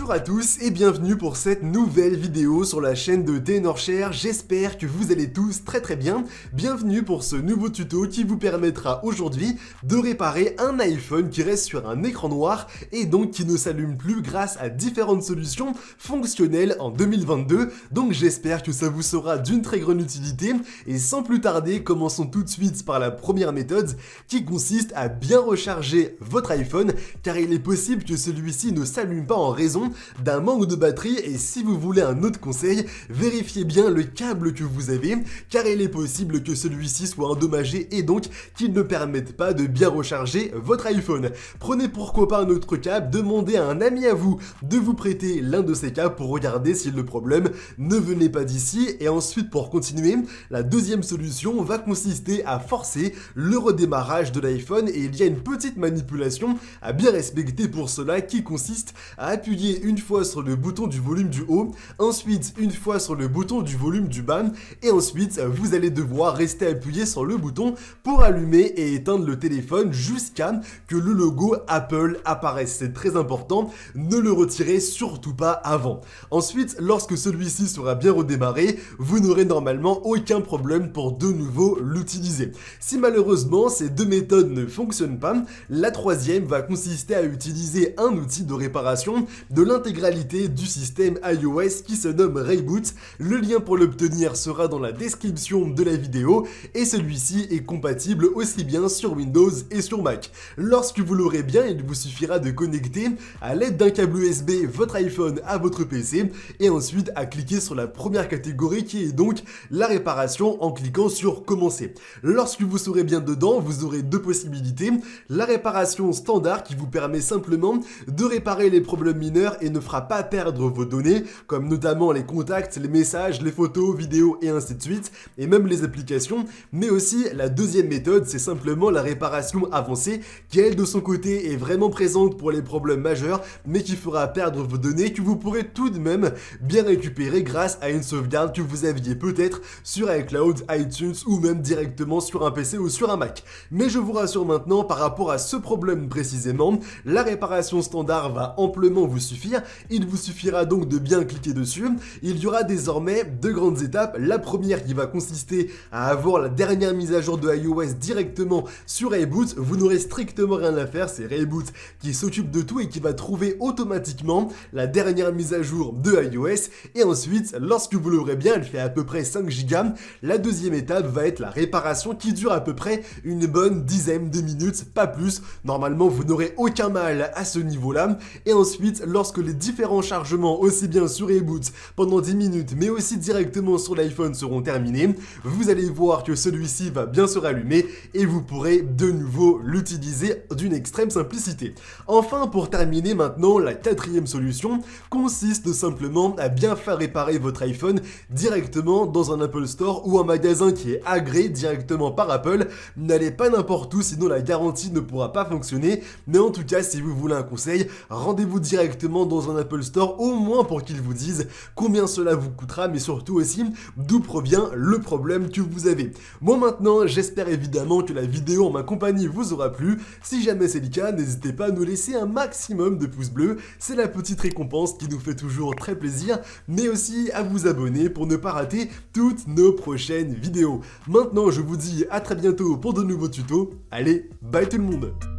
Bonjour à tous et bienvenue pour cette nouvelle vidéo sur la chaîne de Tenorshare. J'espère que vous allez tous très bien. Bienvenue pour ce nouveau tuto qui vous permettra aujourd'hui de réparer un iPhone qui reste sur un écran noir et donc qui ne s'allume plus grâce à différentes solutions fonctionnelles en 2022. Donc j'espère que ça vous sera d'une très grande utilité et sans plus tarder, commençons tout de suite par la première méthode qui consiste à bien recharger votre iPhone car il est possible que celui-ci ne s'allume pas en raison d'un manque de batterie. Et si vous voulez un autre conseil, vérifiez bien le câble que vous avez car il est possible que celui-ci soit endommagé et donc qu'il ne permette pas de bien recharger votre iPhone. Prenez pourquoi pas un autre câble, demandez à un ami à vous de vous prêter l'un de ces câbles pour regarder si le problème ne venait pas d'ici. Et ensuite, pour continuer, la deuxième solution va consister à forcer le redémarrage de l'iPhone et il y a une petite manipulation à bien respecter pour cela qui consiste à appuyer une fois sur le bouton du volume du haut, ensuite une fois sur le bouton du volume du bas et ensuite vous allez devoir rester appuyé sur le bouton pour allumer et éteindre le téléphone jusqu'à que le logo Apple apparaisse. C'est très important, ne le retirez surtout pas avant. Ensuite, lorsque celui-ci sera bien redémarré, vous n'aurez normalement aucun problème pour de nouveau l'utiliser. Si malheureusement ces deux méthodes ne fonctionnent pas, la troisième va consister à utiliser un outil de réparation de l'intégralité du système iOS qui se nomme Rayboot. Le lien pour l'obtenir sera dans la description de la vidéo et celui-ci est compatible aussi bien sur Windows et sur Mac. Lorsque vous l'aurez bien, il vous suffira de connecter à l'aide d'un câble USB votre iPhone à votre PC et ensuite à cliquer sur la première catégorie qui est donc la réparation en cliquant sur commencer. Lorsque vous serez bien dedans, vous aurez deux possibilités. La réparation standard qui vous permet simplement de réparer les problèmes mineurs et ne fera pas perdre vos données, comme notamment les contacts, les messages, les photos, vidéos et ainsi de suite, et même les applications. Mais aussi la deuxième méthode, c'est simplement la réparation avancée, qui elle de son côté est vraiment présente pour les problèmes majeurs, mais qui fera perdre vos données que vous pourrez tout de même bien récupérer grâce à une sauvegarde que vous aviez peut-être sur iCloud, iTunes ou même directement sur un PC ou sur un Mac. Mais je vous rassure maintenant par rapport à ce problème précisément, la réparation standard va amplement vous suffire. Il vous suffira donc de bien cliquer dessus. Il y aura désormais deux grandes étapes. La première qui va consister à avoir la dernière mise à jour de iOS directement sur Rayboot. Vous n'aurez strictement rien à faire, c'est Rayboot qui s'occupe de tout et qui va trouver automatiquement la dernière mise à jour de iOS. Et ensuite, lorsque vous l'aurez bien, elle fait à peu près 5 Go. La deuxième étape va être la réparation qui dure à peu près une bonne dizaine de minutes, pas plus. Normalement, vous n'aurez aucun mal à ce niveau-là. Et ensuite, lorsque les différents chargements, aussi bien sur Rayboot pendant 10 minutes, mais aussi directement sur l'iPhone seront terminés, vous allez voir que celui-ci va bien se rallumer et vous pourrez de nouveau l'utiliser d'une extrême simplicité. Enfin, pour terminer maintenant, la quatrième solution consiste simplement à bien faire réparer votre iPhone directement dans un Apple Store ou un magasin qui est agréé directement par Apple. N'allez pas n'importe où, sinon la garantie ne pourra pas fonctionner. Mais en tout cas, si vous voulez un conseil, rendez-vous directement dans un Apple Store, au moins pour qu'ils vous disent combien cela vous coûtera, mais surtout aussi d'où provient le problème que vous avez. Moi maintenant, j'espère évidemment que la vidéo en ma compagnie vous aura plu. Si jamais c'est le cas, n'hésitez pas à nous laisser un maximum de pouces bleus. C'est la petite récompense qui nous fait toujours très plaisir, mais aussi à vous abonner pour ne pas rater toutes nos prochaines vidéos. Maintenant, je vous dis à très bientôt pour de nouveaux tutos. Allez, bye tout le monde!